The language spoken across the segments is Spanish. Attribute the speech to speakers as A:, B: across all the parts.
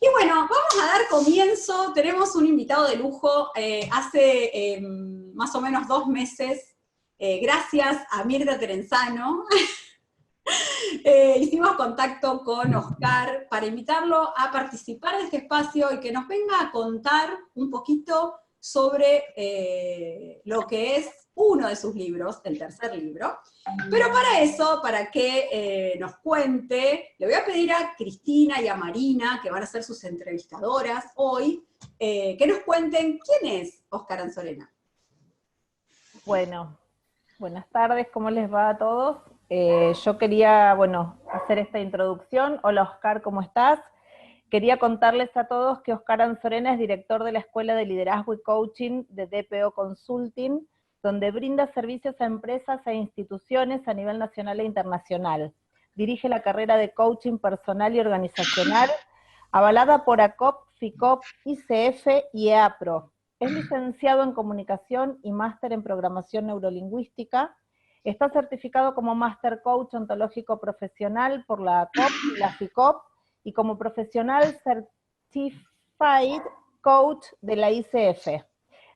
A: Y bueno, vamos a dar comienzo. Tenemos un invitado de lujo. Hace más o menos 2 meses, gracias a Mirta Terenzano, hicimos contacto con Oscar para invitarlo a participar de este espacio y que nos venga a contar un poquito sobre lo que es uno de sus libros, el tercer libro. Pero para eso, para que nos cuente, le voy a pedir a Cristina y a Marina, que van a ser sus entrevistadoras hoy, que nos cuenten quién es Oscar Anzorena.
B: Bueno, buenas tardes, ¿cómo les va a todos? Yo quería, hacer esta introducción. Hola Oscar, ¿cómo estás? Quería contarles a todos que Oscar Anzorena es director de la Escuela de Liderazgo y Coaching de DPO Consulting, donde brinda servicios a empresas e instituciones a nivel nacional e internacional. Dirige la carrera de Coaching Personal y Organizacional, avalada por ACOP, FICOP, ICF y EAPRO. Es licenciado en Comunicación y máster en Programación Neurolingüística. Está certificado como Master Coach Ontológico Profesional por la ACOP y la FICOP, y como Profesional Certified Coach de la ICF.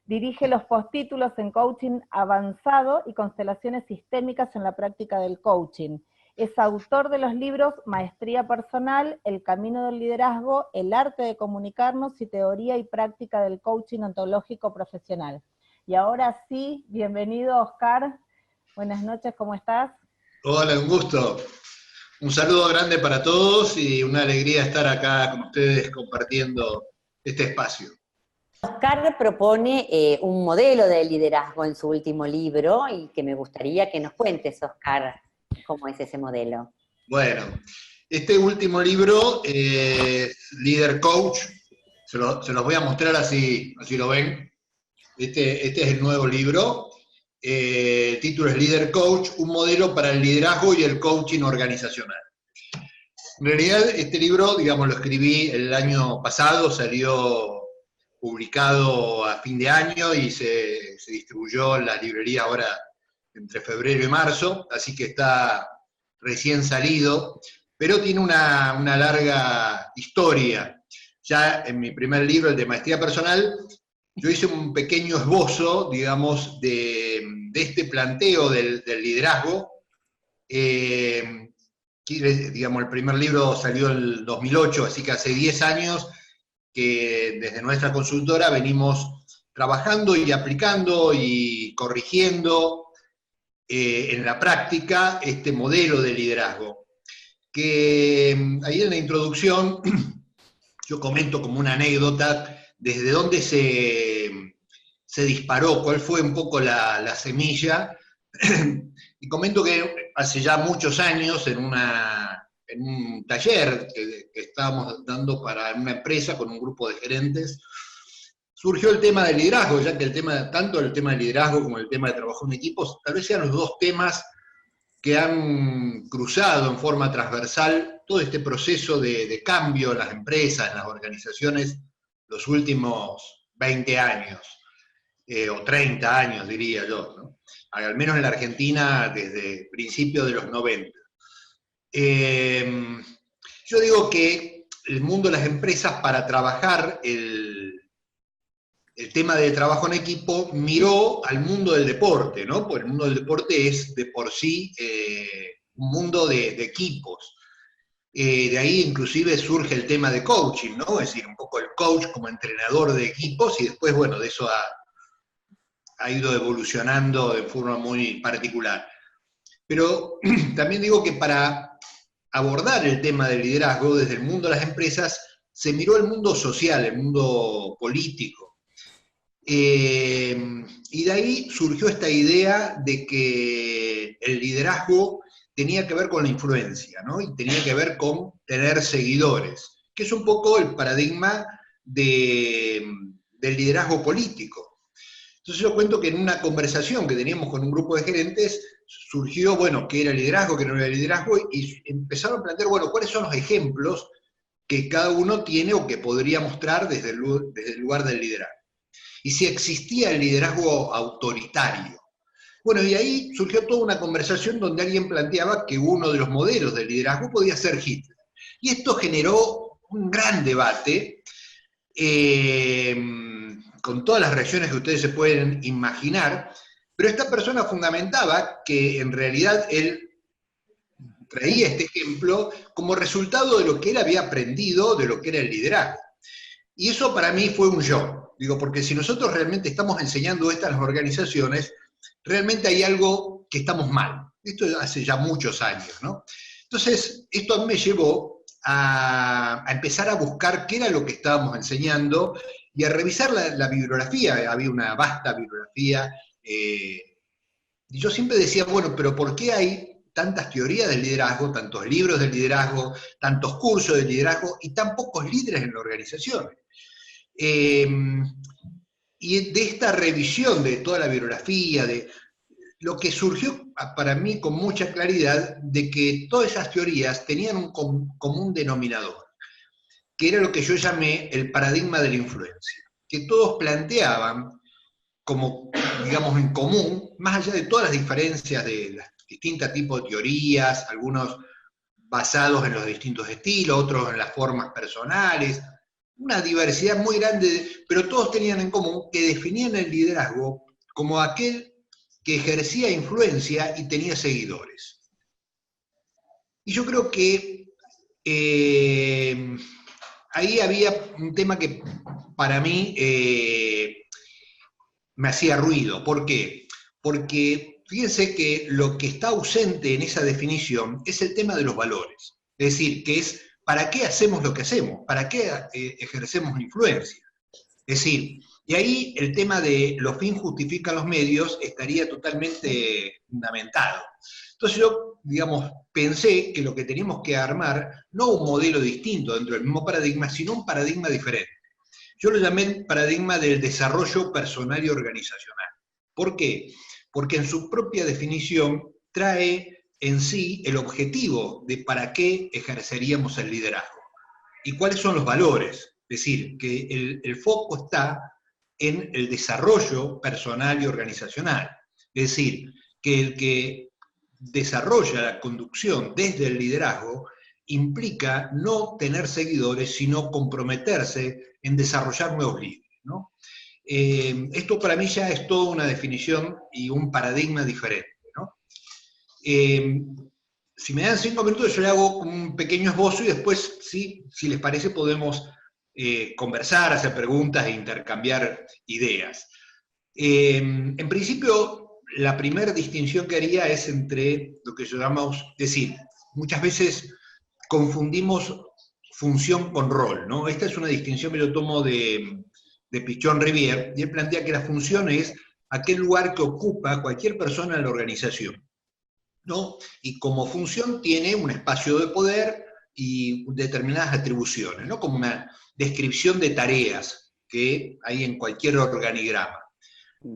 B: Dirige los postítulos en Coaching Avanzado y Constelaciones Sistémicas en la Práctica del Coaching. Es autor de los libros Maestría Personal, El Camino del Liderazgo, El Arte de Comunicarnos y Teoría y Práctica del Coaching Ontológico Profesional. Y ahora sí, bienvenido Oscar. Buenas noches, ¿cómo estás?
C: Hola, un gusto. Un saludo grande para todos y una alegría estar acá con ustedes compartiendo este espacio.
D: Oscar propone un modelo de liderazgo en su último libro y que me gustaría que nos cuentes, Oscar, cómo es ese modelo.
C: Bueno, este último libro, Leader Coach, se los voy a mostrar así lo ven. Este es el nuevo libro. El título es Leader Coach, un modelo para el liderazgo y el coaching organizacional. En realidad, este libro, digamos, lo escribí el año pasado, salió publicado a fin de año y se distribuyó en las librerías ahora entre febrero y marzo, así que está recién salido, pero tiene una larga historia. Ya en mi primer libro, el de Maestría Personal, yo hice un pequeño esbozo, digamos, de este planteo del liderazgo. Digamos, el primer libro salió en el 2008, así que hace 10 años que desde nuestra consultora venimos trabajando y aplicando y corrigiendo en la práctica este modelo de liderazgo. Que ahí en la introducción yo comento como una anécdota desde dónde se disparó, cuál fue un poco la semilla, y comento que hace ya muchos años en un taller que estábamos dando para una empresa con un grupo de gerentes, surgió el tema del liderazgo, ya que tanto el tema del liderazgo como el tema de trabajo en equipos, tal vez sean los dos temas que han cruzado en forma transversal todo este proceso de cambio en las empresas, en las organizaciones, los últimos 20 años, o 30 años diría yo, ¿no? Al menos en la Argentina desde principios de los 90. Yo digo que el mundo de las empresas, para trabajar el tema de trabajo en equipo, miró al mundo del deporte, ¿no? Porque el mundo del deporte es de por sí un mundo de equipos. De ahí inclusive surge el tema de coaching, ¿no? Es decir, un poco el coach como entrenador de equipos, y después, bueno, de eso ha ido evolucionando de forma muy particular. Pero también digo que para abordar el tema del liderazgo desde el mundo de las empresas, se miró el mundo social, el mundo político. Y de ahí surgió esta idea de que el liderazgo tenía que ver con la influencia, ¿no? Y tenía que ver con tener seguidores, que es un poco el paradigma del liderazgo político. Entonces yo cuento que en una conversación que teníamos con un grupo de gerentes, surgió, bueno, qué era el liderazgo, qué no era el liderazgo, y empezaron a plantear, bueno, cuáles son los ejemplos que cada uno tiene o que podría mostrar desde el lugar del liderazgo. Y si existía el liderazgo autoritario. Bueno, y ahí surgió toda una conversación donde alguien planteaba que uno de los modelos de liderazgo podía ser Hitler. Y esto generó un gran debate, con todas las reacciones que ustedes se pueden imaginar, pero esta persona fundamentaba que en realidad él traía este ejemplo como resultado de lo que él había aprendido, de lo que era el liderazgo. Y eso para mí fue un shock. Digo, porque si nosotros realmente estamos enseñando esto a las organizaciones, realmente hay algo que estamos mal. Esto hace ya muchos años, ¿no? Entonces, esto a mí me llevó a empezar a buscar qué era lo que estábamos enseñando y a revisar la bibliografía. Había una vasta bibliografía. Y yo siempre decía, bueno, pero ¿por qué hay tantas teorías del liderazgo, tantos libros del liderazgo, tantos cursos de liderazgo y tan pocos líderes en la organización? Y de esta revisión de toda la bibliografía, de lo que surgió para mí con mucha claridad, de que todas esas teorías tenían un común denominador, que era lo que yo llamé el paradigma de la influencia, que todos planteaban como, digamos, en común, más allá de todas las diferencias de las distintos tipos de teorías, algunos basados en los distintos estilos, otros en las formas personales, una diversidad muy grande, pero todos tenían en común que definían el liderazgo como aquel que ejercía influencia y tenía seguidores. Y yo creo que ahí había un tema que para mí me hacía ruido. ¿Por qué? Porque fíjense que lo que está ausente en esa definición es el tema de los valores. Es decir, que es ¿para qué hacemos lo que hacemos? ¿Para qué ejercemos influencia? Es decir, y ahí el tema de los fines justifican los medios estaría totalmente fundamentado. Entonces yo, digamos, pensé que lo que teníamos que armar, no un modelo distinto dentro del mismo paradigma, sino un paradigma diferente. Yo lo llamé el paradigma del desarrollo personal y organizacional. ¿Por qué? Porque en su propia definición trae en sí el objetivo de para qué ejerceríamos el liderazgo y cuáles son los valores. Es decir, que el foco está en el desarrollo personal y organizacional. Es decir, que el que desarrolla la conducción desde el liderazgo implica no tener seguidores, sino comprometerse en desarrollar nuevos líderes, ¿no? Esto para mí ya es toda una definición y un paradigma diferente, ¿no? Si me dan 5 minutos, yo le hago un pequeño esbozo y después, si les parece, podemos conversar, hacer preguntas e intercambiar ideas. En principio, la primera distinción que haría es entre lo que llamamos, es decir, muchas veces confundimos función con rol, ¿no? Esta es una distinción que yo tomo de Pichon Rivière, y él plantea que la función es aquel lugar que ocupa cualquier persona en la organización, ¿no? Y como función tiene un espacio de poder y determinadas atribuciones, ¿no? Como una descripción de tareas que hay en cualquier organigrama.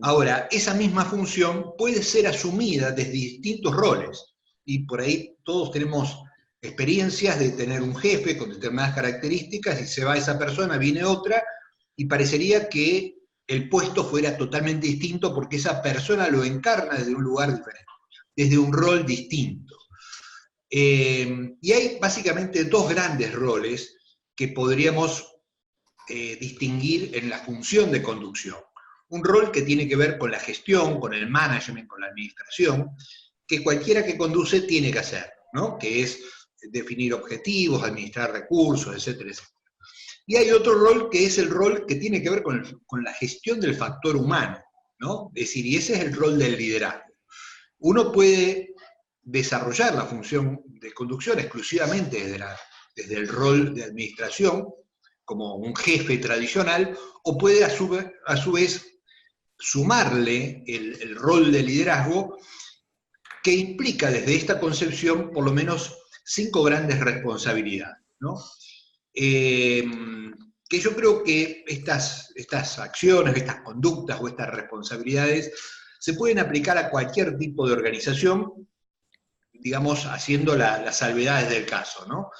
C: Ahora, esa misma función puede ser asumida desde distintos roles, y por ahí todos tenemos experiencias de tener un jefe con determinadas características, y se va esa persona, viene otra, y parecería que el puesto fuera totalmente distinto porque esa persona lo encarna desde un lugar diferente, desde un rol distinto. Y hay básicamente dos grandes roles que podríamos distinguir en la función de conducción. Un rol que tiene que ver con la gestión, con el management, con la administración, que cualquiera que conduce tiene que hacer, ¿no? Que es definir objetivos, administrar recursos, etcétera, etcétera. Y hay otro rol que es el rol que tiene que ver con la gestión del factor humano, ¿no? Es decir, y ese es el rol del liderazgo. Uno puede desarrollar la función de conducción exclusivamente desde el rol de administración, como un jefe tradicional, o puede a su vez sumarle el rol de liderazgo, que implica desde esta concepción por lo menos 5 grandes responsabilidades, ¿no? Que yo creo que estas acciones, estas conductas o estas responsabilidades se pueden aplicar a cualquier tipo de organización, digamos, haciendo las salvedades del caso, ¿no?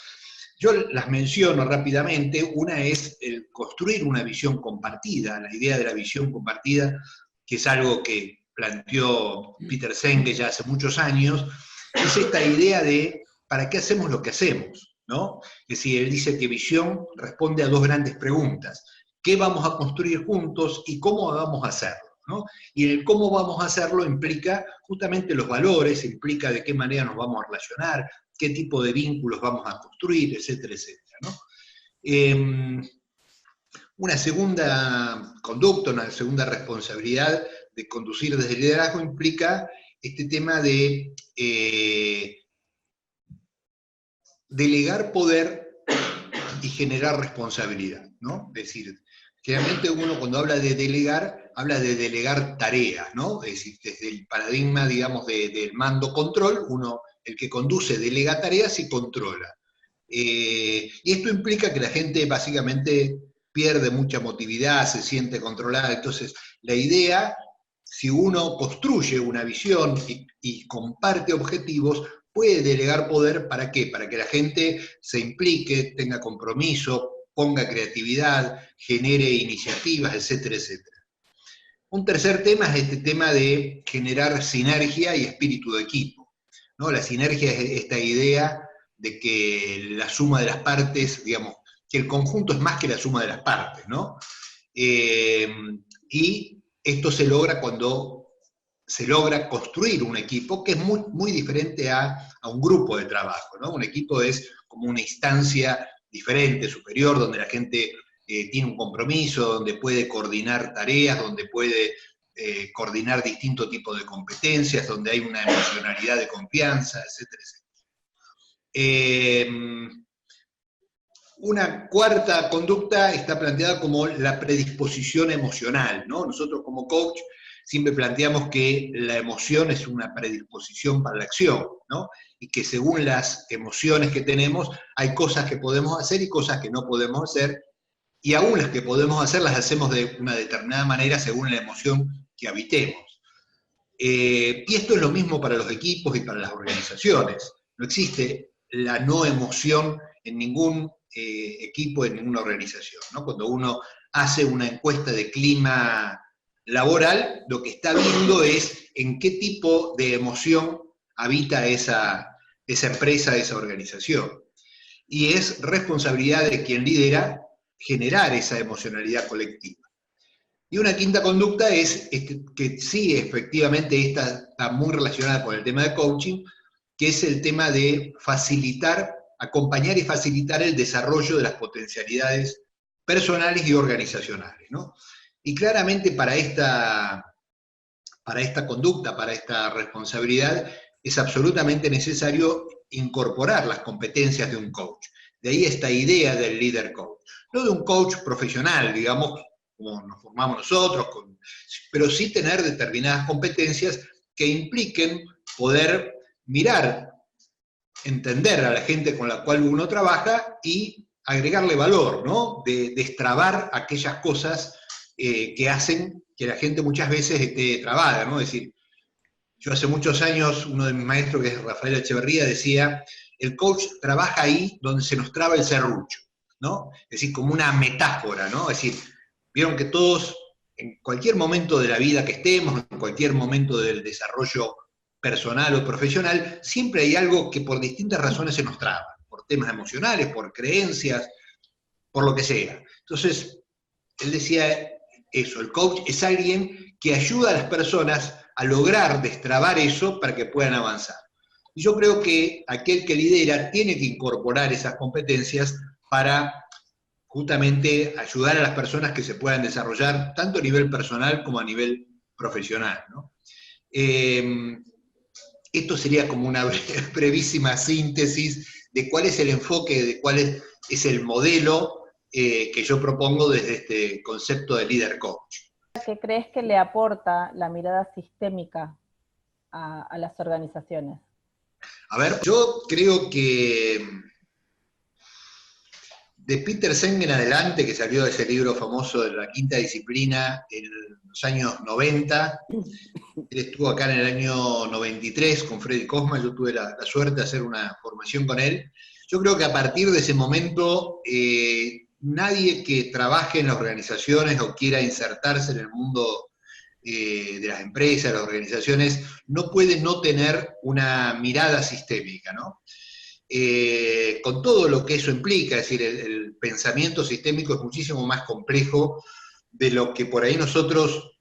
C: Yo las menciono rápidamente. Una es el construir una visión compartida, la idea de la visión compartida, que es algo que planteó Peter Senge ya hace muchos años, es esta idea de ¿para qué hacemos lo que hacemos? ¿no? Es decir, él dice que visión responde a dos grandes preguntas: ¿qué vamos a construir juntos y cómo vamos a hacerlo? ¿No? Y el cómo vamos a hacerlo implica justamente los valores, implica de qué manera nos vamos a relacionar, qué tipo de vínculos vamos a construir, etcétera, etcétera, ¿no? Una segunda conducta, una segunda responsabilidad de conducir desde el liderazgo implica este tema de delegar poder y generar responsabilidad, ¿no? Es decir, generalmente uno cuando habla de delegar tareas, ¿no? Es decir, desde el paradigma, digamos, del mando-control, uno, el que conduce, delega tareas y controla. Y esto implica que la gente básicamente pierde mucha motividad, se siente controlada. Entonces, la idea, si uno construye una visión y comparte objetivos, puede delegar poder. ¿Para qué? Para que la gente se implique, tenga compromiso, ponga creatividad, genere iniciativas, etcétera, etcétera. Un tercer tema es este tema de generar sinergia y espíritu de equipo, ¿no? La sinergia es esta idea de que la suma de las partes, digamos, que el conjunto es más que la suma de las partes, ¿no? Y esto se logra cuando se logra construir un equipo que es muy, muy diferente a un grupo de trabajo, ¿no? Un equipo es como una instancia diferente, superior, donde la gente tiene un compromiso, donde puede coordinar tareas, donde puede coordinar distintos tipos de competencias, donde hay una emocionalidad de confianza, etcétera, etcétera. Una cuarta conducta está planteada como la predisposición emocional, ¿no? Nosotros como coach siempre planteamos que la emoción es una predisposición para la acción, ¿no? Y que según las emociones que tenemos, hay cosas que podemos hacer y cosas que no podemos hacer, y aún las que podemos hacer las hacemos de una determinada manera según la emoción que habitemos. Y esto es lo mismo para los equipos y para las organizaciones. No existe la no emoción en ningún equipo, en ninguna organización, ¿no? Cuando uno hace una encuesta de clima laboral, lo que está viendo es en qué tipo de emoción habita esa empresa, esa organización. Y es responsabilidad de quien lidera generar esa emocionalidad colectiva. Y una quinta conducta es que sí, efectivamente, esta está muy relacionada con el tema de coaching, que es el tema de facilitar, acompañar y facilitar el desarrollo de las potencialidades personales y organizacionales, ¿no? Y claramente para esta conducta, para esta responsabilidad, es absolutamente necesario incorporar las competencias de un coach. De ahí esta idea del líder coach. No de un coach profesional, digamos, como nos formamos nosotros, pero sí tener determinadas competencias que impliquen poder mirar, entender a la gente con la cual uno trabaja y agregarle valor, ¿no? De destrabar aquellas cosas que hacen que la gente muchas veces esté trabada, ¿no? Es decir, yo hace muchos años, uno de mis maestros, que es Rafael Echeverría, decía, el coach trabaja ahí donde se nos traba el serrucho, ¿no? Es decir, como una metáfora, ¿no? Es decir, vieron que todos, en cualquier momento de la vida que estemos, en cualquier momento del desarrollo personal o profesional, siempre hay algo que por distintas razones se nos traba, por temas emocionales, por creencias, por lo que sea. Entonces, él decía eso, el coach es alguien que ayuda a las personas a lograr destrabar eso para que puedan avanzar. Y yo creo que aquel que lidera tiene que incorporar esas competencias para justamente ayudar a las personas que se puedan desarrollar tanto a nivel personal como a nivel profesional, ¿no? Esto sería como una brevísima síntesis de cuál es el enfoque, de cuál es el modelo que yo propongo desde este concepto de líder coach.
B: ¿Qué crees que le aporta la mirada sistémica a las organizaciones?
C: A ver, yo creo que de Peter Senge en adelante, que salió de ese libro famoso de la quinta disciplina en los años 90, él estuvo acá en el año 93 con Freddy Cosma, yo tuve la suerte de hacer una formación con él. Yo creo que a partir de ese momento, nadie que trabaje en las organizaciones o quiera insertarse en el mundo de las empresas, de las organizaciones, no puede no tener una mirada sistémica, ¿no? con todo lo que eso implica, es decir, el pensamiento sistémico es muchísimo más complejo de lo que por ahí nosotros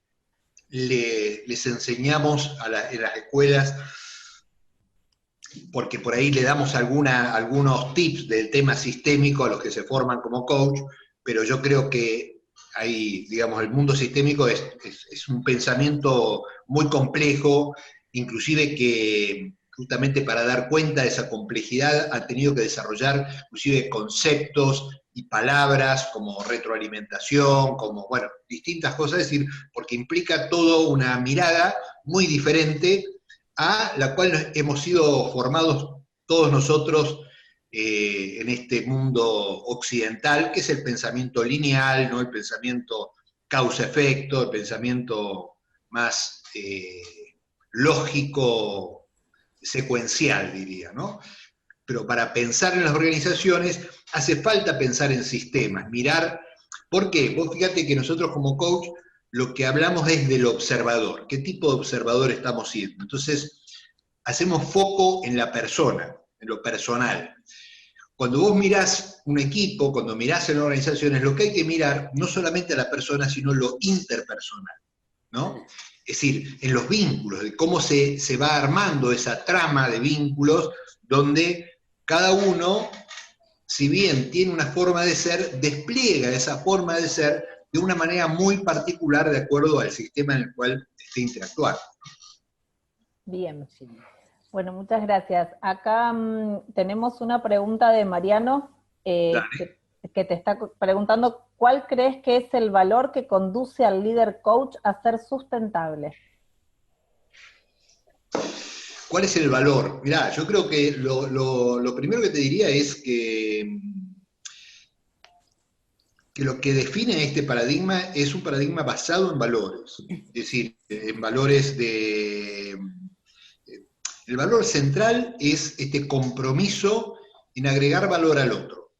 C: les enseñamos en las escuelas, porque por ahí le damos algunos tips del tema sistémico a los que se forman como coach, pero yo creo que ahí, digamos, el mundo sistémico es un pensamiento muy complejo, inclusive que justamente para dar cuenta de esa complejidad han tenido que desarrollar inclusive conceptos y palabras como retroalimentación, como, bueno, distintas cosas, es decir, porque implica toda una mirada muy diferente a la cual hemos sido formados todos nosotros en este mundo occidental, que es el pensamiento lineal, ¿no? El pensamiento causa-efecto, el pensamiento más lógico, secuencial, diría, ¿no? Pero para pensar en las organizaciones hace falta pensar en sistemas, mirar. ¿Por qué? Vos fíjate que nosotros como coach lo que hablamos es del observador, qué tipo de observador estamos siendo. Entonces, hacemos foco en la persona, en lo personal. Cuando vos mirás un equipo, cuando mirás en organizaciones, lo que hay que mirar no solamente a la persona, sino lo interpersonal, ¿no? Es decir, en los vínculos, de cómo se va armando esa trama de vínculos, donde cada uno, si bien tiene una forma de ser, despliega esa forma de ser de una manera muy particular de acuerdo al sistema en el cual esté interactuando.
B: Bien. Bueno, muchas gracias. Acá tenemos una pregunta de Mariano que te está preguntando, ¿cuál crees que es el valor que conduce al líder coach a ser sustentable?
C: ¿Cuál es el valor? Mirá, yo creo que lo primero que te diría es que lo que define este paradigma es un paradigma basado en valores. Es decir, en valores de... El valor central es este compromiso en agregar valor al otro.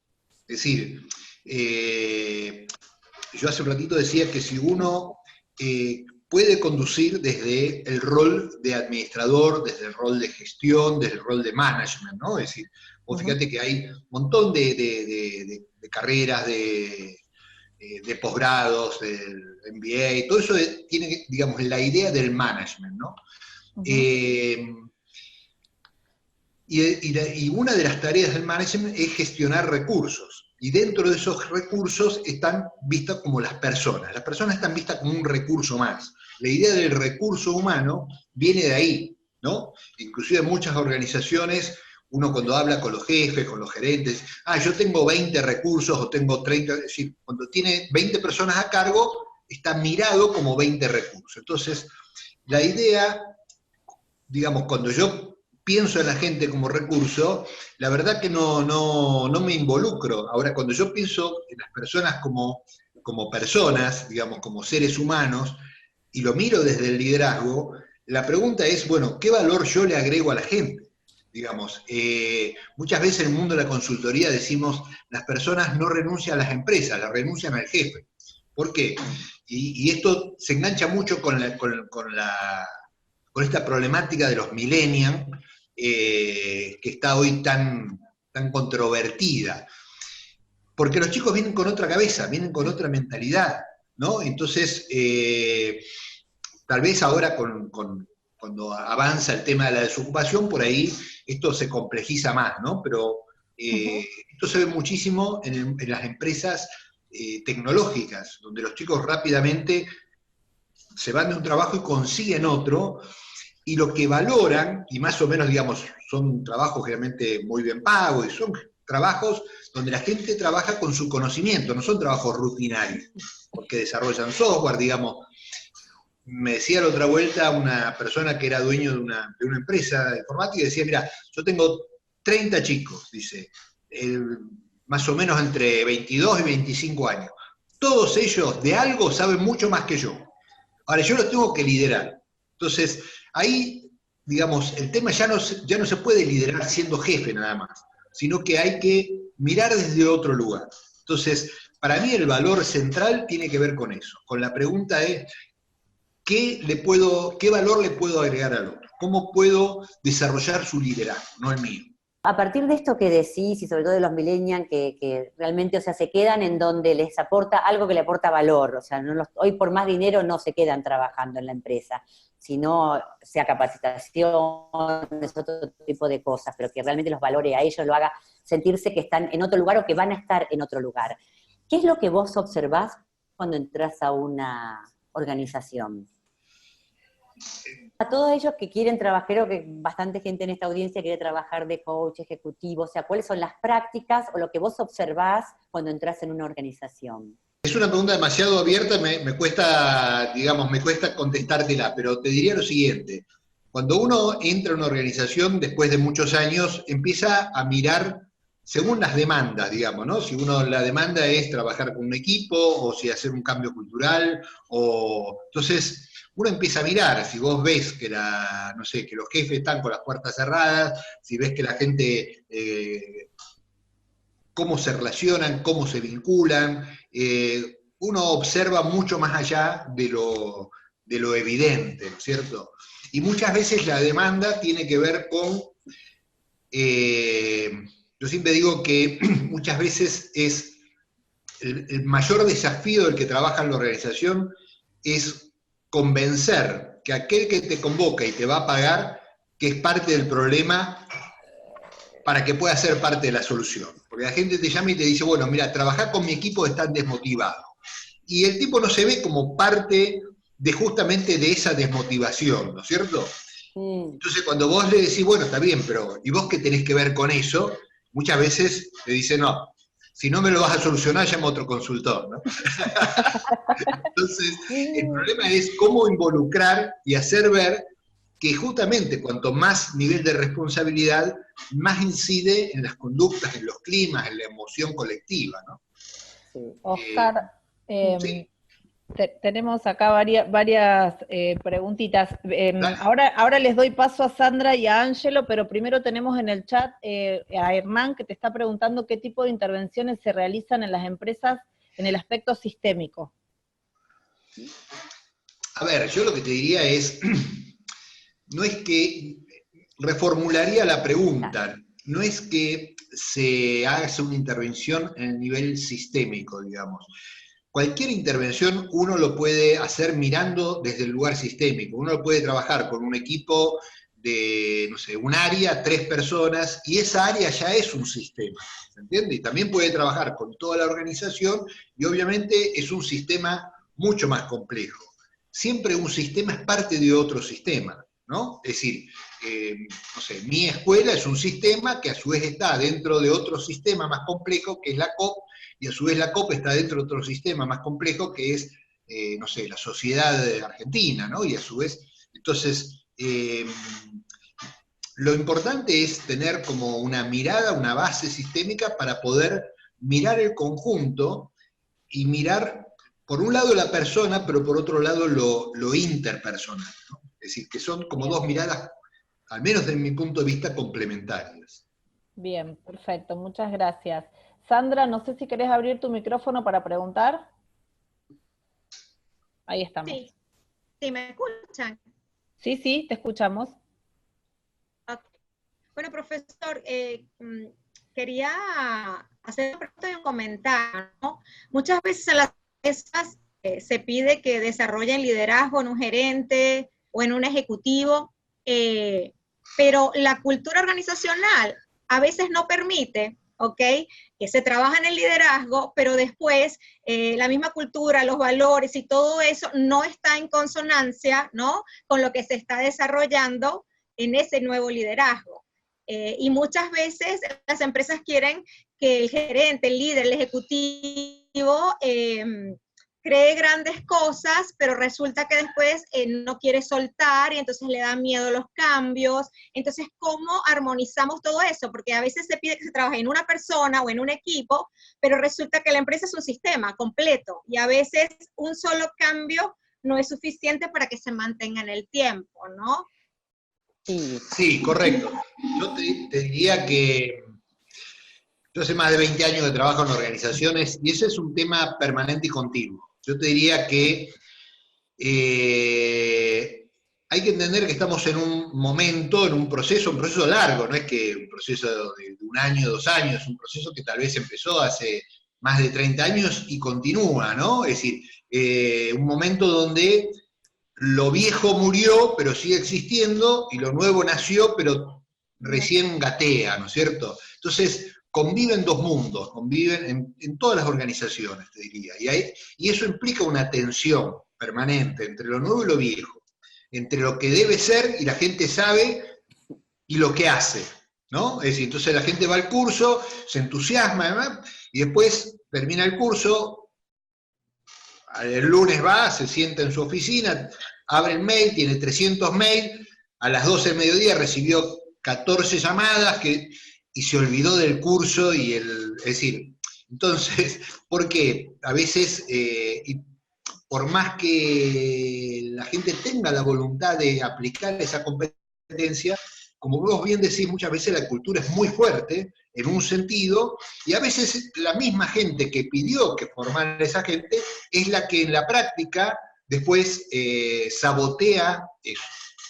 C: Es decir, yo hace un ratito decía que si uno puede conducir desde el rol de administrador, desde el rol de gestión, desde el rol de management, ¿no? Es decir, vos fíjate que hay un montón de carreras, de posgrados, del MBA, todo eso tiene, digamos, la idea del management, ¿no? Y una de las tareas del management es gestionar recursos. Y dentro de esos recursos están vistas como las personas. Las personas están vistas como un recurso más. La idea del recurso humano viene de ahí, ¿no? Inclusive en muchas organizaciones, uno cuando habla con los jefes, con los gerentes, yo tengo 20 recursos o tengo 30, es decir, cuando tiene 20 personas a cargo, está mirado como 20 recursos. Entonces, la idea, digamos, cuando yo pienso en la gente como recurso, la verdad que no me involucro. Ahora, cuando yo pienso en las personas como personas, digamos, como seres humanos, y lo miro desde el liderazgo, la pregunta es, bueno, ¿qué valor yo le agrego a la gente? Digamos, muchas veces en el mundo de la consultoría decimos, las personas no renuncian a las empresas, las renuncian al jefe. ¿Por qué? Y esto se engancha mucho con esta problemática de los millennials, que está hoy tan controvertida. Porque los chicos vienen con otra cabeza, vienen con otra mentalidad, ¿no? Entonces, tal vez ahora cuando avanza el tema de la desocupación, por ahí esto se complejiza más, ¿no? Pero esto se ve muchísimo en las empresas tecnológicas, donde los chicos rápidamente se van de un trabajo y consiguen otro, y lo que valoran, y más o menos, digamos, son trabajos generalmente muy bien pagos, y son trabajos donde la gente trabaja con su conocimiento, no son trabajos rutinarios, porque desarrollan software, digamos. Me decía la otra vuelta una persona que era dueño de una empresa de informática y decía, mira, yo tengo 30 chicos, dice, más o menos entre 22 y 25 años. Todos ellos de algo saben mucho más que yo. Ahora, yo los tengo que liderar. Entonces, ahí, digamos, el tema ya no se puede liderar siendo jefe nada más, sino que hay que mirar desde otro lugar. Entonces, para mí el valor central tiene que ver con eso, con la pregunta de ¿qué valor le puedo agregar al otro? ¿Cómo puedo desarrollar su liderazgo, no el mío?
D: A partir de esto que decís, y sobre todo de los millennials, que realmente, o sea, se quedan en donde les aporta algo que le aporta valor, o sea, hoy por más dinero no se quedan trabajando en la empresa, sino sea capacitación, es otro tipo de cosas, pero que realmente los valore a ellos, lo haga sentirse que están en otro lugar o que van a estar en otro lugar. ¿Qué es lo que vos observás cuando entras a una organización? A todos ellos que quieren trabajar, creo que bastante gente en esta audiencia quiere trabajar de coach ejecutivo, o sea, ¿cuáles son las prácticas o lo que vos observás cuando entras en una organización?
C: Es una pregunta demasiado abierta, me cuesta, digamos, me cuesta contestártela, pero te diría lo siguiente. Cuando uno entra a una organización, después de muchos años, empieza a mirar según las demandas, digamos, ¿no? Si la demanda es trabajar con un equipo, o si hacer un cambio cultural, entonces uno empieza a mirar, si vos ves que no sé, que los jefes están con las puertas cerradas, si ves que la gente, cómo se relacionan, cómo se vinculan, uno observa mucho más allá de lo evidente, ¿no es cierto? Y muchas veces la demanda tiene que ver con, yo siempre digo que muchas veces es el mayor desafío del que trabaja en la organización es convencer que aquel que te convoca y te va a pagar, que es parte del problema para que pueda ser parte de la solución. Porque la gente te llama y te dice, bueno, mira, trabajar con mi equipo están desmotivados. Y el tipo no se ve como parte de justamente de esa desmotivación, ¿no es cierto? Entonces cuando vos le decís, bueno, está bien, pero ¿y vos qué tenés que ver con eso? Muchas veces te dicen, no, si no me lo vas a solucionar, llama a otro consultor, ¿no? Entonces, el problema es cómo involucrar y hacer ver que justamente cuanto más nivel de responsabilidad, más incide en las conductas, en los climas, en la emoción colectiva, ¿no?
B: Sí. Oscar,
C: sí.
B: tenemos acá varias preguntitas. Ahora les doy paso a Sandra y a Ángelo, pero primero tenemos en el chat a Hernán, que te está preguntando qué tipo de intervenciones se realizan en las empresas en el aspecto sistémico.
C: A ver, yo lo que te diría es, no es que, reformularía la pregunta, no es que se haga una intervención en el nivel sistémico, digamos. Cualquier intervención uno lo puede hacer mirando desde el lugar sistémico. Uno lo puede trabajar con un equipo de, no sé, un área, 3 personas, y esa área ya es un sistema, ¿se entiende? Y también puede trabajar con toda la organización, y obviamente es un sistema mucho más complejo. Siempre un sistema es parte de otro sistema, ¿no? Es decir, no sé, mi escuela es un sistema que a su vez está dentro de otro sistema más complejo, que es la COP, y a su vez la COP está dentro de otro sistema más complejo, que es, no sé, la sociedad argentina, ¿no? Y a su vez, entonces, lo importante es tener como una mirada, una base sistémica para poder mirar el conjunto y mirar, por un lado la persona, pero por otro lado lo interpersonal, ¿no? Es decir, que son como dos miradas, al menos desde mi punto de vista, complementarias.
B: Bien, perfecto, muchas gracias. Sandra, no sé si querés abrir tu micrófono para preguntar. Ahí estamos.
E: Sí, ¿sí me escuchan?
B: Sí, te escuchamos.
E: Okay. Bueno, profesor, quería hacer una pregunta y un comentario, ¿no? Muchas veces en las empresas se pide que desarrollen liderazgo en un gerente o en un ejecutivo, pero la cultura organizacional a veces no permite, ¿ok?, que se trabaja en el liderazgo, pero después la misma cultura, los valores y todo eso no está en consonancia, ¿no?, con lo que se está desarrollando en ese nuevo liderazgo. Y muchas veces las empresas quieren que el gerente, el líder, el ejecutivo cree grandes cosas, pero resulta que después no quiere soltar y entonces le da miedo los cambios. Entonces, ¿cómo armonizamos todo eso? Porque a veces se pide que se trabaje en una persona o en un equipo, pero resulta que la empresa es un sistema completo y a veces un solo cambio no es suficiente para que se mantenga en el tiempo, ¿no?
C: Sí, correcto. Yo te diría que yo hace más de 20 años de trabajo en organizaciones y ese es un tema permanente y continuo. Yo te diría que hay que entender que estamos en un momento, en un proceso largo, no es que un proceso de 1 año, 2 años, es un proceso que tal vez empezó hace más de 30 años y continúa, ¿no? Es decir, un momento donde lo viejo murió, pero sigue existiendo, y lo nuevo nació, pero recién gatea, ¿no es cierto? Entonces, conviven dos mundos, conviven en todas las organizaciones, te diría, y eso implica una tensión permanente entre lo nuevo y lo viejo, entre lo que debe ser y la gente sabe y lo que hace, ¿no? Es decir, entonces la gente va al curso, se entusiasma, además, y después termina el curso, el lunes va, se sienta en su oficina, abre el mail, tiene 300 mails, a las 12 del mediodía recibió 14 llamadas y se olvidó del curso, es decir, entonces, ¿por qué? A veces, por más que la gente tenga la voluntad de aplicar esa competencia, como vos bien decís, muchas veces la cultura es muy fuerte en un sentido, y a veces la misma gente que pidió que formara esa gente es la que en la práctica después sabotea eso,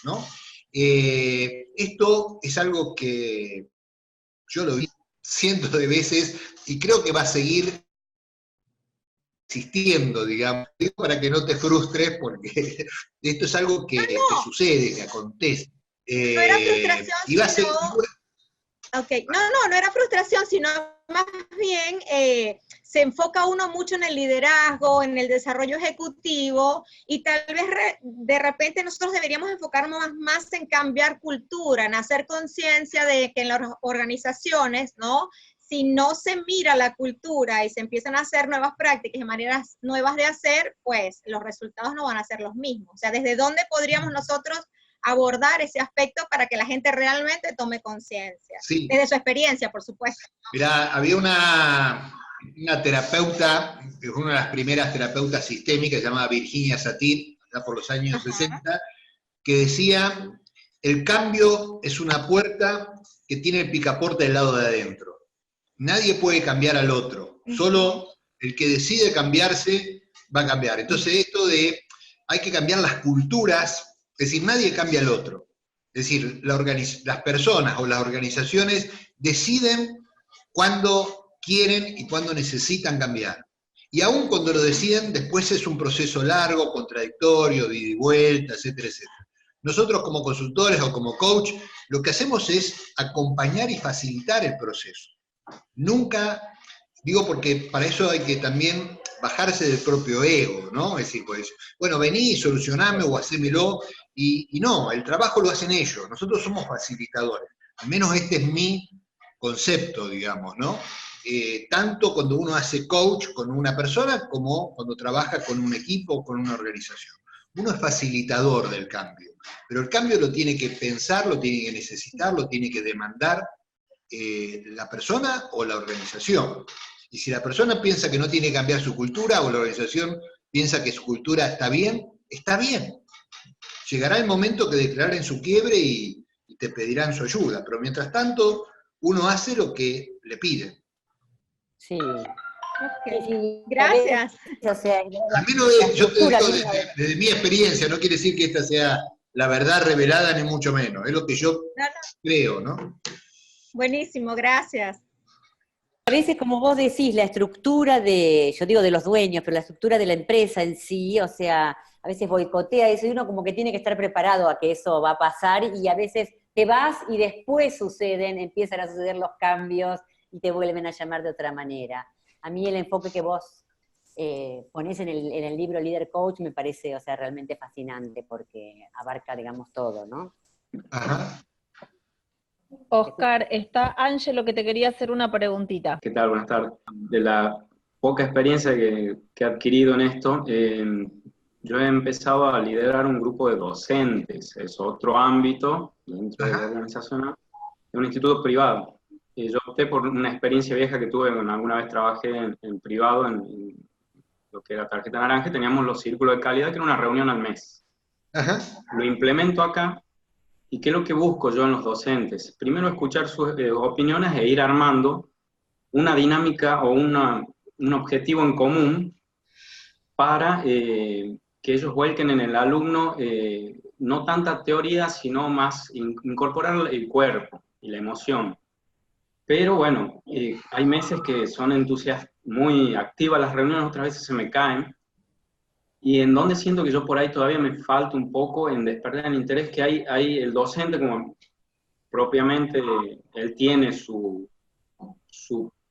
C: ¿no? Esto es algo que yo lo vi cientos de veces y creo que va a seguir existiendo, digamos, para que no te frustres, porque esto es algo que sucede, que acontece.
E: No era frustración,
C: y va a ser...
E: Okay. No era frustración, sino más bien se enfoca uno mucho en el liderazgo, en el desarrollo ejecutivo, y tal vez de repente nosotros deberíamos enfocarnos más en cambiar cultura, en hacer conciencia de que en las organizaciones, ¿no? Si no se mira la cultura y se empiezan a hacer nuevas prácticas y maneras nuevas de hacer, pues los resultados no van a ser los mismos. O sea, ¿desde dónde podríamos nosotros abordar ese aspecto para que la gente realmente tome conciencia?
C: Sí.
E: Desde su experiencia, por supuesto.
C: Mirá, había una terapeuta, que fue una de las primeras terapeutas sistémicas, llamada Virginia Satir, ya por los años 60, que decía, el cambio es una puerta que tiene el picaporte del lado de adentro. Nadie puede cambiar al otro, solo el que decide cambiarse va a cambiar. Entonces esto de, hay que cambiar las culturas, es decir, nadie cambia al otro. Es decir, las personas o las organizaciones deciden cuándo quieren y cuándo necesitan cambiar. Y aún cuando lo deciden, después es un proceso largo, contradictorio, de ida y vuelta, etcétera, etcétera. Nosotros como consultores o como coach, lo que hacemos es acompañar y facilitar el proceso. Nunca, digo porque para eso hay que también bajarse del propio ego, ¿no? Es decir, pues, bueno, vení, solucioname o hacémelo, y no, el trabajo lo hacen ellos, nosotros somos facilitadores, al menos este es mi concepto, digamos, ¿no? Tanto cuando uno hace coach con una persona, como cuando trabaja con un equipo o con una organización. Uno es facilitador del cambio, pero el cambio lo tiene que pensar, lo tiene que necesitar, lo tiene que demandar la persona o la organización. Y si la persona piensa que no tiene que cambiar su cultura, o la organización piensa que su cultura está bien, está bien. Llegará el momento que declaren su quiebre y te pedirán su ayuda, pero mientras tanto, uno hace lo que le piden.
D: Sí.
E: Okay.
D: Sí,
E: Gracias.
D: O sea,
C: al menos yo te digo desde mi experiencia, no quiere decir que esta sea la verdad revelada, ni mucho menos, es lo que yo creo, ¿no?
E: Buenísimo, gracias.
D: A veces, como vos decís, la estructura yo digo de los dueños, pero la estructura de la empresa en sí, o sea, a veces boicotea eso y uno como que tiene que estar preparado a que eso va a pasar, y a veces te vas y después empiezan a suceder los cambios y te vuelven a llamar de otra manera. A mí el enfoque que vos ponés en el libro Líder Coach me parece, o sea, realmente fascinante porque abarca, digamos, todo, ¿no?
C: Ajá.
B: Oscar, está Ángelo que te quería hacer una preguntita.
F: ¿Qué tal? Buenas tardes. De la poca experiencia que he adquirido en esto, yo he empezado a liderar un grupo de docentes, es otro ámbito dentro de la organización, de un instituto privado. Yo opté por una experiencia vieja que tuve, alguna vez trabajé en privado, en lo que era Tarjeta Naranja, teníamos los círculos de calidad, que era una reunión al mes.
C: Ajá.
F: Lo implemento acá. ¿Y qué es lo que busco yo en los docentes? Primero, escuchar sus opiniones e ir armando una dinámica o un objetivo en común para que ellos vuelquen en el alumno no tanta teoría, sino más incorporar el cuerpo y la emoción. Pero bueno, hay meses que son muy activas las reuniones, otras veces se me caen, y en donde siento que yo por ahí todavía me falta un poco en despertar el interés que hay el docente, como propiamente él tiene su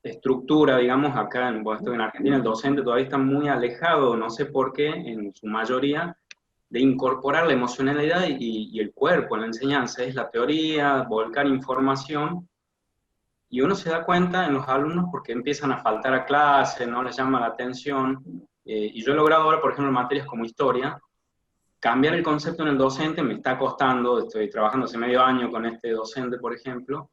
F: estructura, digamos, acá estoy en Argentina, el docente todavía está muy alejado, no sé por qué, en su mayoría, de incorporar la emocionalidad y el cuerpo en la enseñanza. Es la teoría, volcar información, y uno se da cuenta en los alumnos porque empiezan a faltar a clase, no les llama la atención, y yo he logrado ahora, por ejemplo, en materias como historia, cambiar el concepto en el docente. Me está costando, estoy trabajando hace medio año con este docente, por ejemplo,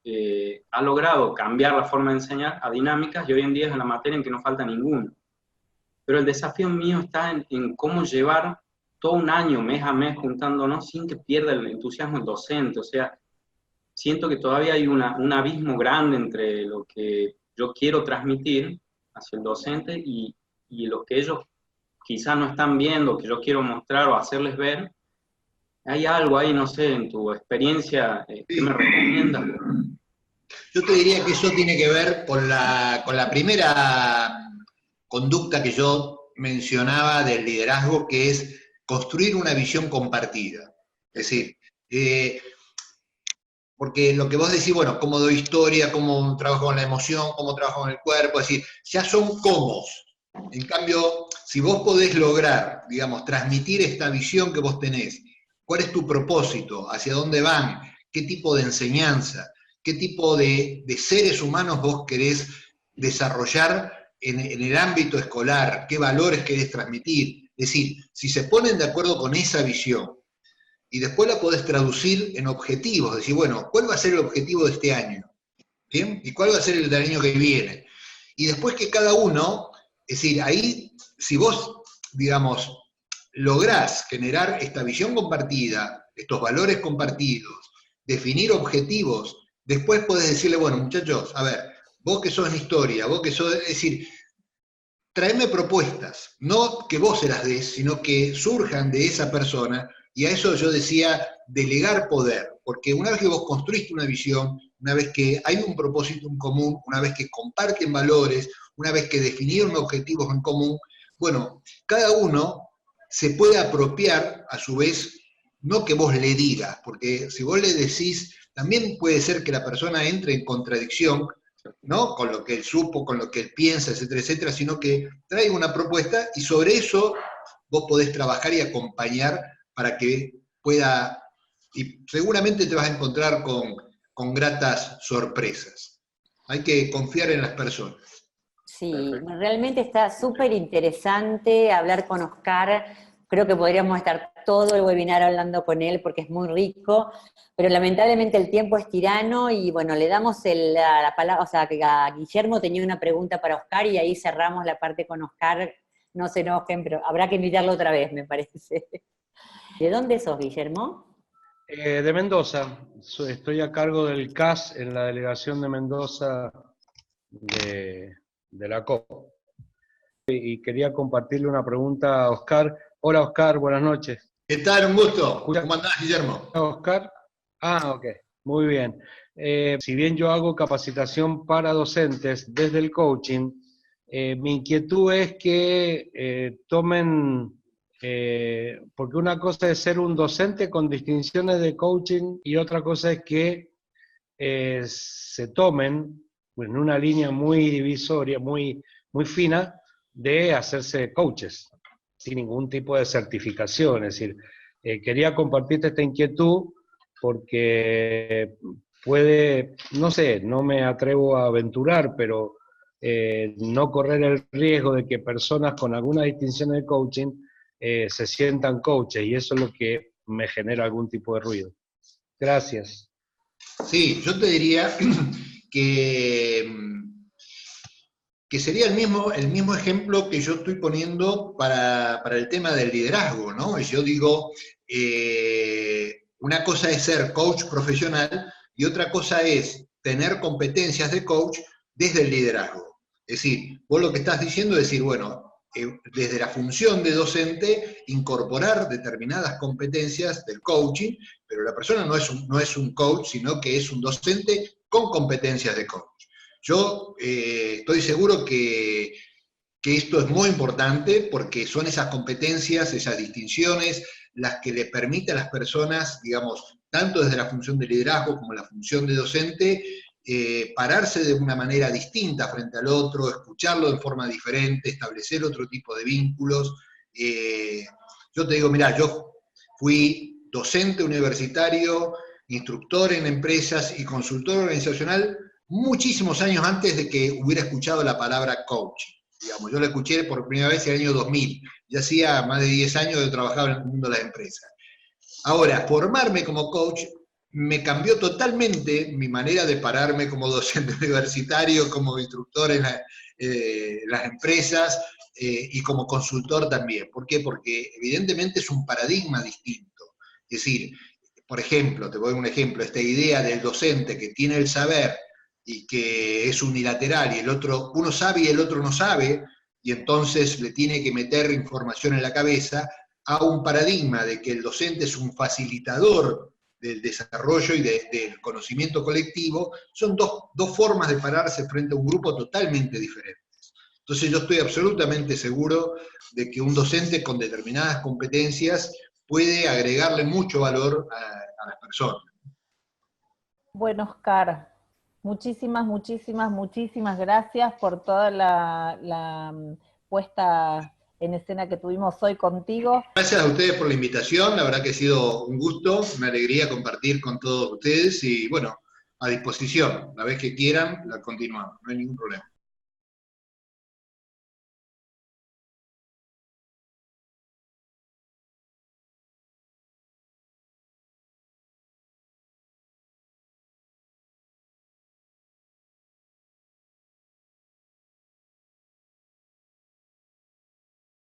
F: ha logrado cambiar la forma de enseñar a dinámicas, y hoy en día es la materia en que no falta ninguno. Pero el desafío mío está en cómo llevar todo un año, mes a mes, juntándonos sin que pierda el entusiasmo el docente. O sea, siento que todavía hay un abismo grande entre lo que yo quiero transmitir hacia el docente y lo que ellos quizás no están viendo, que yo quiero mostrar o hacerles ver. ¿Hay algo ahí, no sé, en tu experiencia, qué me recomiendas?
C: Yo te diría que eso tiene que ver con la primera conducta que yo mencionaba del liderazgo, que es construir una visión compartida. Es decir, porque lo que vos decís, bueno, cómo doy historia, cómo trabajo con la emoción, cómo trabajo con el cuerpo, es decir, ya son cómo. En cambio, si vos podés lograr, digamos, transmitir esta visión que vos tenés, cuál es tu propósito, hacia dónde van, qué tipo de enseñanza, qué tipo de seres humanos vos querés desarrollar en el ámbito escolar, qué valores querés transmitir. Es decir, si se ponen de acuerdo con esa visión, y después la podés traducir en objetivos, decir, bueno, ¿cuál va a ser el objetivo de este año? ¿Bien? ¿Y cuál va a ser el del año que viene? Y después que cada uno, es decir, ahí, si vos, digamos, lográs generar esta visión compartida, estos valores compartidos, definir objetivos, después podés decirle, bueno, muchachos, a ver, vos que sos en historia, vos que sos, es decir, traeme propuestas, no que vos se las des, sino que surjan de esa persona. Y a eso yo decía, delegar poder, porque una vez que vos construiste una visión, una vez que hay un propósito en común, una vez que comparten valores, una vez que definieron objetivos en común, bueno, cada uno se puede apropiar, a su vez, no que vos le digas, porque si vos le decís, también puede ser que la persona entre en contradicción, ¿no? Con lo que él supo, con lo que él piensa, etcétera, etcétera, sino que traiga una propuesta y sobre eso vos podés trabajar y acompañar para que pueda, y seguramente te vas a encontrar con gratas sorpresas. Hay que confiar en las personas.
D: Sí,
F: Perfecto.
D: realmente está súper interesante hablar con Oscar. Creo que podríamos estar todo el webinar hablando con él porque es muy rico, pero lamentablemente el tiempo es tirano y bueno, le damos la palabra, o sea, que a Guillermo tenía una pregunta para Oscar y ahí cerramos la parte con Oscar. No se enojen, pero habrá que invitarlo otra vez, me parece. ¿De dónde sos, Guillermo?
G: De Mendoza. Estoy a cargo del CAS en la delegación de Mendoza de la COP. Y quería compartirle una pregunta a Oscar. Hola, Oscar, buenas noches.
C: ¿Qué tal? Un gusto. ¿Cómo andás, Guillermo?
G: Oscar. Ok, muy bien. Si bien yo hago capacitación para docentes desde el coaching, mi inquietud es que tomen, porque una cosa es ser un docente con distinciones de coaching y otra cosa es que se tomen en una línea muy divisoria, muy fina, de hacerse coaches, sin ningún tipo de certificación. Es decir, quería compartirte esta inquietud porque puede, no sé, no me atrevo a aventurar, pero no correr el riesgo de que personas con alguna distinción de coaching se sientan coaches, y eso es lo que me genera algún tipo de ruido. Gracias.
C: Sí, yo te diría que sería el mismo ejemplo que yo estoy poniendo para el tema del liderazgo, ¿no? Yo digo, una cosa es ser coach profesional y otra cosa es tener competencias de coach desde el liderazgo. Es decir, vos lo que estás diciendo es decir, bueno, desde la función de docente, incorporar determinadas competencias del coaching, pero la persona no es un coach, sino que es un docente con competencias de coach. Yo estoy seguro que esto es muy importante porque son esas competencias, esas distinciones, las que le permiten a las personas, digamos, tanto desde la función de liderazgo como la función de docente, pararse de una manera distinta frente al otro, escucharlo de forma diferente, establecer otro tipo de vínculos. Yo te digo, mirá, yo fui docente universitario, instructor en empresas y consultor organizacional muchísimos años antes de que hubiera escuchado la palabra coaching. Digamos, yo la escuché por primera vez en el año 2000, ya hacía más de 10 años que trabajaba en el mundo de las empresas. Ahora, formarme como coach me cambió totalmente mi manera de pararme como docente universitario, como instructor en las empresas y como consultor también. ¿Por qué? Porque evidentemente es un paradigma distinto. Es decir, por ejemplo, te voy a dar un ejemplo, esta idea del docente que tiene el saber y que es unilateral y el otro, uno sabe y el otro no sabe, y entonces le tiene que meter información en la cabeza, a un paradigma de que el docente es un facilitador del desarrollo y del conocimiento colectivo, son dos formas de pararse frente a un grupo totalmente diferentes. Entonces yo estoy absolutamente seguro de que un docente con determinadas competencias puede agregarle mucho valor a las personas.
B: Bueno, Oscar, muchísimas gracias por toda la puesta en escena que tuvimos hoy contigo.
C: Gracias a ustedes por la invitación, la verdad que ha sido un gusto, una alegría compartir con todos ustedes y bueno, a disposición, la vez que quieran, la continuamos, no hay ningún problema.